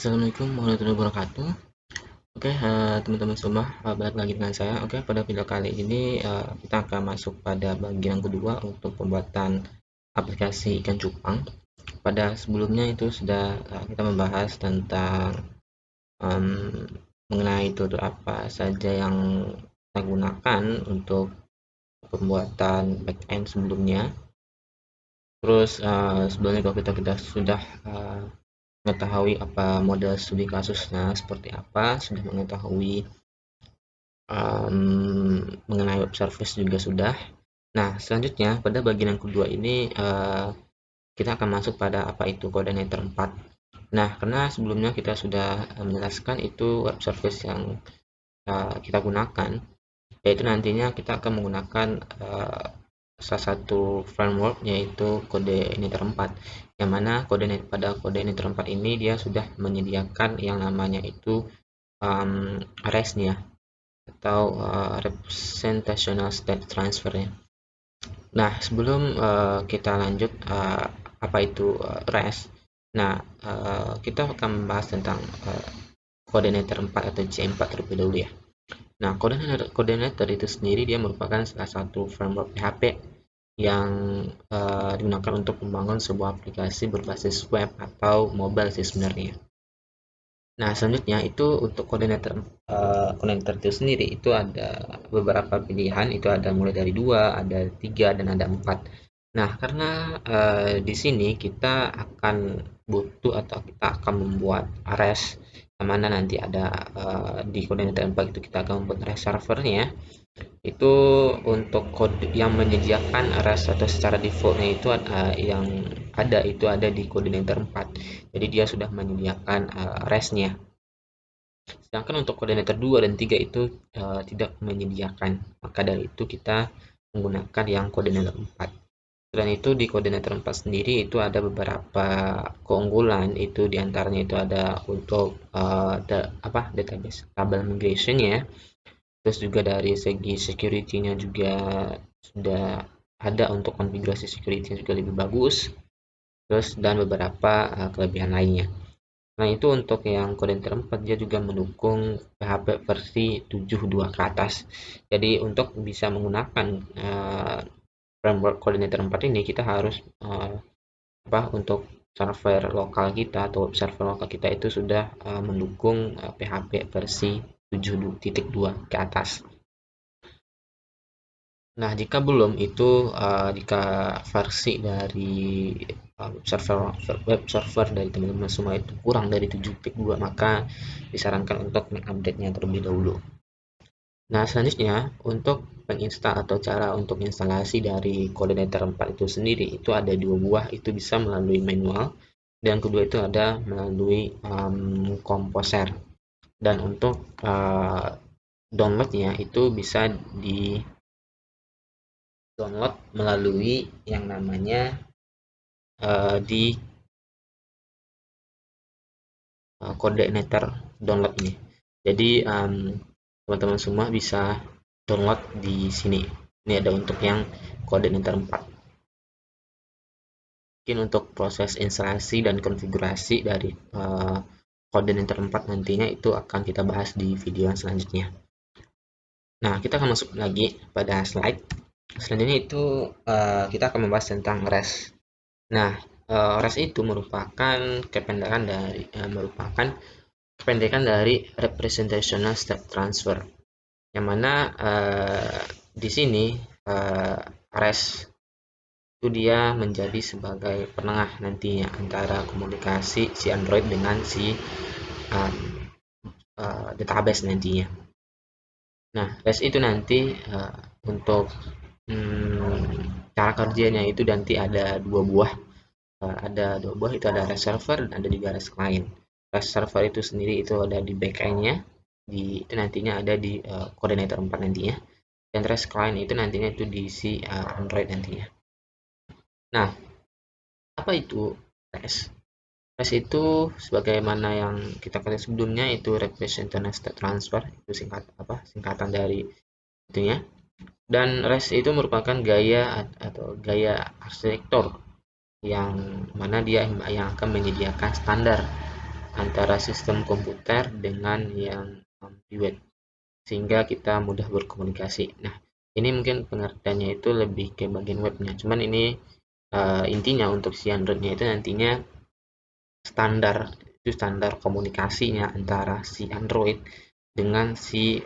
Assalamualaikum warahmatullahi wabarakatuh. Oke, teman-teman semua, balik lagi dengan saya. Oke, pada video kali ini kita akan masuk pada bagian kedua untuk pembuatan aplikasi ikan cupang. Pada sebelumnya itu sudah kita membahas tentang mengenai itu apa saja yang kita gunakan untuk pembuatan backend sebelumnya. Terus sebelumnya kalau kita sudah mengetahui apa model studi kasusnya seperti apa, sudah mengetahui mengenai web service juga sudah. Nah, selanjutnya pada bagian yang kedua ini kita akan masuk pada apa itu coordinator 4. Nah, karena sebelumnya kita sudah menjelaskan itu web service yang kita gunakan, yaitu nantinya kita akan menggunakan salah satu framework yaitu coordinator 4, yang mana pada coordinator 4 ini dia sudah menyediakan yang namanya itu REST-nya atau representational state transfer-nya. Nah, sebelum kita lanjut apa itu REST, nah kita akan membahas tentang coordinator 4 atau C4 terlebih dahulu ya. Nah, coordinator itu sendiri dia merupakan salah satu framework PHP yang digunakan untuk membangun sebuah aplikasi berbasis web atau mobile sih sebenarnya. Nah, selanjutnya itu untuk koordinator itu sendiri itu ada beberapa pilihan, itu ada mulai dari 2, ada 3, dan ada 4. Nah, karena di sini kita akan butuh atau kita akan membuat REST, yang mana nanti ada di koordinator 4 itu kita akan membuat REST servernya. Itu untuk kode yang menyediakan REST atau secara defaultnya itu yang ada di koordinator 4. Jadi dia sudah menyediakan REST-nya. Sedangkan untuk koordinator 2 dan 3 itu tidak menyediakan. Maka dari itu kita menggunakan yang koordinator 4. Selain itu di koordinator 4 sendiri itu ada beberapa keunggulan, itu diantaranya itu ada untuk database table migration ya. Terus juga dari segi security-nya juga sudah ada untuk konfigurasi security juga lebih bagus. Terus dan beberapa kelebihan lainnya. Nah, itu untuk yang koordinator 4 dia juga mendukung PHP versi 7.2 ke atas. Jadi untuk bisa menggunakan framework koordinator 4 ini kita harus untuk server lokal kita atau web server lokal kita itu sudah mendukung PHP versi 7.2 ke atas. Nah, jika belum itu jika versi dari web server dari teman-teman semua itu kurang dari 7.2, maka disarankan untuk mengupdate-nya terlebih dahulu. Nah, selanjutnya untuk menginstal atau cara untuk instalasi dari coordinator 4 itu sendiri itu ada 2 buah, itu bisa melalui manual dan kedua itu ada melalui Composer. Dan untuk downloadnya itu bisa di download melalui yang namanya di coordinator download nih. Jadi teman-teman semua bisa download di sini. Ini ada untuk yang coordinator 4. Mungkin untuk proses instalasi dan konfigurasi dari coordinator 4 nantinya itu akan kita bahas di video yang selanjutnya. Nah, kita akan masuk lagi pada slide. Selanjutnya itu kita akan membahas tentang REST. Nah, REST itu merupakan kependekan dari Representational State Transfer, yang mana di sini REST itu dia menjadi sebagai penengah nantinya antara komunikasi si Android dengan si database nantinya. Nah, REST itu nanti untuk cara kerjanya itu nanti ada dua buah. Itu ada REST server dan ada juga REST client. REST server itu sendiri itu ada di backend-nya, itu nantinya ada di coordinator 4 nantinya. Dan REST client itu nantinya itu di si Android nantinya. Nah, apa itu REST? REST itu sebagaimana yang kita ketahui sebelumnya itu Representational State Transfer, itu singkatan dari itunya. Dan REST itu merupakan gaya arsitektur yang mana dia yang akan menyediakan standar antara sistem komputer dengan yang di web, sehingga kita mudah berkomunikasi. Nah, ini mungkin pengertiannya itu lebih ke bagian webnya. Cuman ini intinya untuk si Androidnya itu nantinya standar standar komunikasinya antara si Android dengan si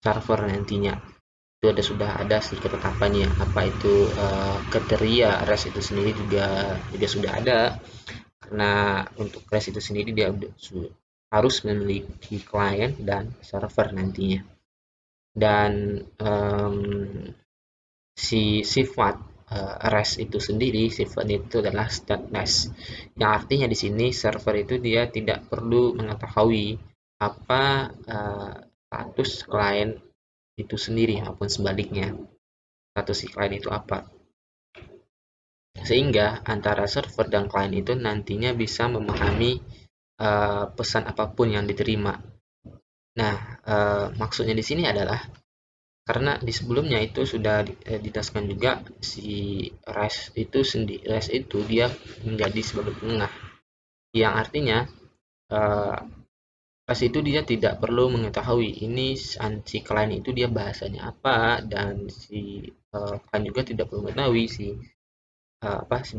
server nantinya. Itu sudah ada sih ketetapannya, apa itu kriteria REST itu sendiri juga sudah ada, karena untuk REST itu sendiri dia harus memiliki klien dan server nantinya. Dan si sifat REST itu sendiri, sifatnya itu adalah stateless, yang artinya di sini server itu dia tidak perlu mengetahui apa status klien itu sendiri maupun sebaliknya, status si klien itu apa, sehingga antara server dan klien itu nantinya bisa memahami pesan apapun yang diterima. Nah, maksudnya di sini adalah karena di sebelumnya itu sudah dijelaskan juga si REST itu dia menjadi sebagai penengah, yang artinya eh, REST itu dia tidak perlu mengetahui ini si klien itu dia bahasanya apa, dan si klien juga tidak perlu mengetahui si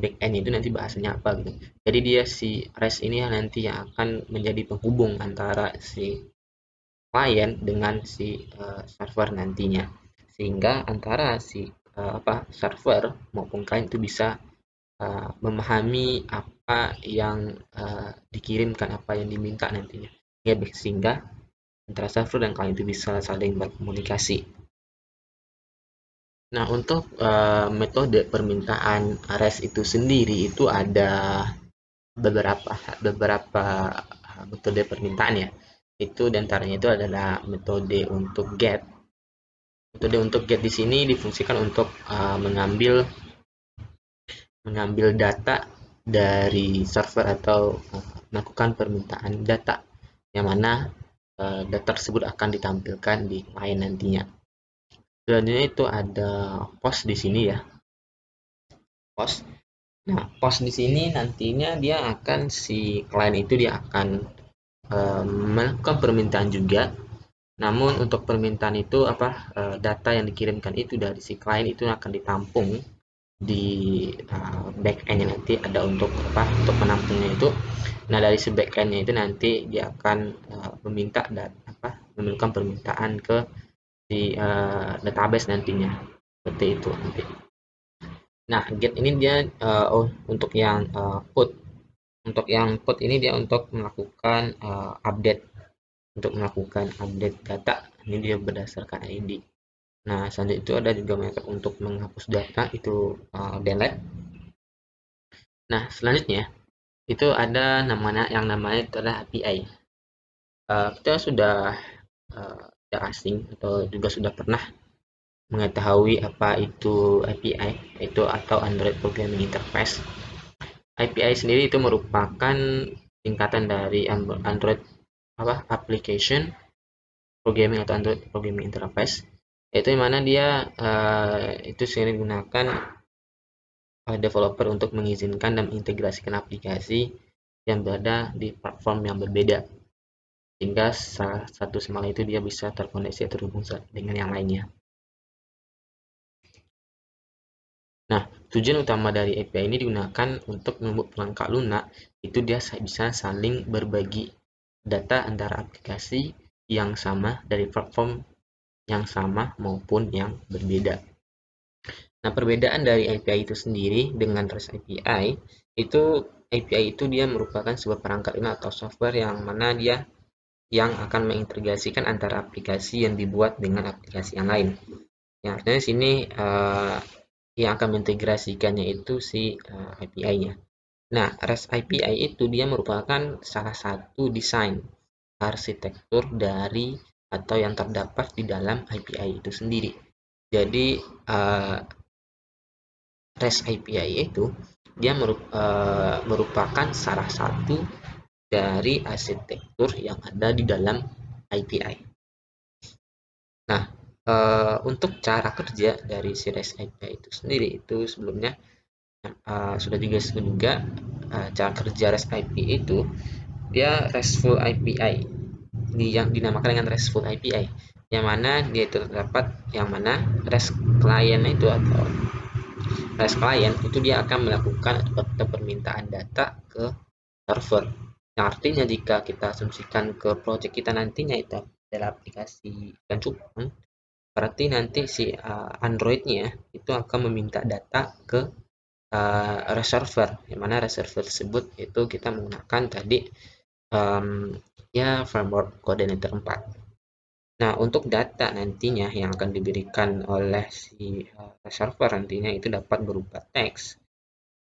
back end itu nanti bahasanya apa gitu. Jadi dia si REST ini nanti yang akan menjadi penghubung antara si klien dengan si server nantinya, sehingga antara si server maupun klien itu bisa memahami apa yang dikirimkan, apa yang diminta nantinya, ya, sehingga antara server dan klien itu bisa saling berkomunikasi. Nah, untuk metode permintaan REST itu sendiri itu ada beberapa beberapa metode permintaan ya. Itu diantaranya itu adalah metode untuk GET. Metode untuk GET di sini difungsikan untuk mengambil data dari server atau melakukan permintaan data, yang mana data tersebut akan ditampilkan di klien nantinya. Selanjutnya itu ada POST di sini ya, POST. Nah, POST di sini nantinya dia akan si klien itu dia akan melakukan permintaan juga. Namun untuk permintaan itu data yang dikirimkan itu dari si klien itu akan ditampung di back end nanti ada untuk menampungnya itu. Nah, dari si back end itu nanti dia akan meminta dan melakukan permintaan ke si database nantinya, seperti itu nanti. Nah, get ini dia untuk yang put ini dia untuk melakukan update data. Ini dia berdasarkan ID. Nah, selanjutnya itu ada juga method untuk menghapus data, itu delete. Nah, selanjutnya itu ada yang namanya itu adalah API. Kita sudah asing atau juga sudah pernah mengetahui apa itu API, itu atau Android Programming Interface. API sendiri itu merupakan tingkatan dari Android application programming atau Android Programming Interface, yaitu yang mana dia itu sering digunakan developer untuk mengizinkan dan mengintegrasikan aplikasi yang berada di platform yang berbeda, sehingga satu sama lain itu dia bisa terkoneksi atau terhubung dengan yang lainnya. Nah, tujuan utama dari API ini digunakan untuk membuat perangkat lunak itu dia bisa saling berbagi data antara aplikasi yang sama dari platform yang sama maupun yang berbeda. Nah, perbedaan dari API itu sendiri dengan REST API itu dia merupakan sebuah perangkat lunak atau software yang mana dia yang akan mengintegrasikan antara aplikasi yang dibuat dengan aplikasi yang lain. Yang artinya di sini yang akan mengintegrasikannya itu si API-nya. Nah, REST API itu dia merupakan salah satu desain arsitektur dari atau yang terdapat di dalam API itu sendiri. Jadi REST API itu dia merupakan salah satu dari arsitektur yang ada di dalam API. Nah, untuk cara kerja dari si REST API itu sendiri itu sebelumnya sudah dijelaskan juga cara kerja REST API itu dia RESTful API, yang dinamakan dengan RESTful API, yang mana dia itu terdapat yang mana REST client itu atau REST client itu dia akan melakukan permintaan data ke server. Yang artinya jika kita asumsikan ke project kita nantinya itu adalah aplikasi dan cupang, berarti nanti si Android-nya itu akan meminta data ke reserver, yang mana reserver tersebut itu kita menggunakan tadi ya framework coordinator 4. Nah, untuk data nantinya yang akan diberikan oleh si server nantinya itu dapat berupa teks,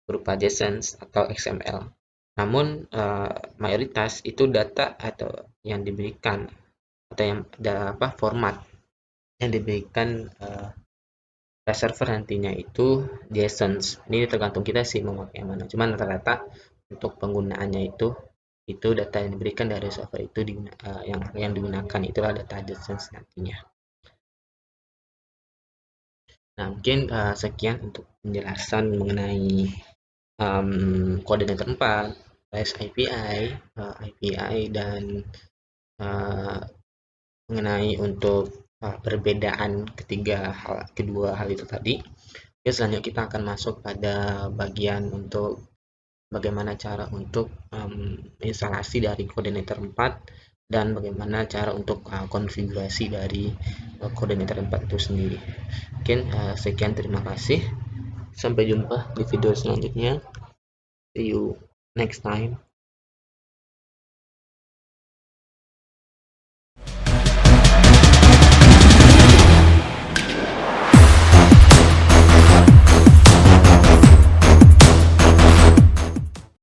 berupa JSON atau XML. Namun mayoritas itu data atau yang diberikan atau yang format yang diberikan server nantinya itu JSON. Ini tergantung kita sih mau pakai yang mana. Cuman rata-rata untuk penggunaannya itu data yang diberikan dari server itu yang digunakan itulah data JSON nantinya. Nah, mungkin sekian untuk penjelasan mengenai koordinator 4, REST API, API, dan mengenai untuk perbedaan kedua hal itu tadi. Oke, selanjutnya kita akan masuk pada bagian untuk bagaimana cara untuk instalasi dari koordinator 4 dan bagaimana cara untuk konfigurasi dari koordinator 4 itu sendiri. Mungkin sekian, terima kasih. Sampai jumpa di video selanjutnya. See you next time.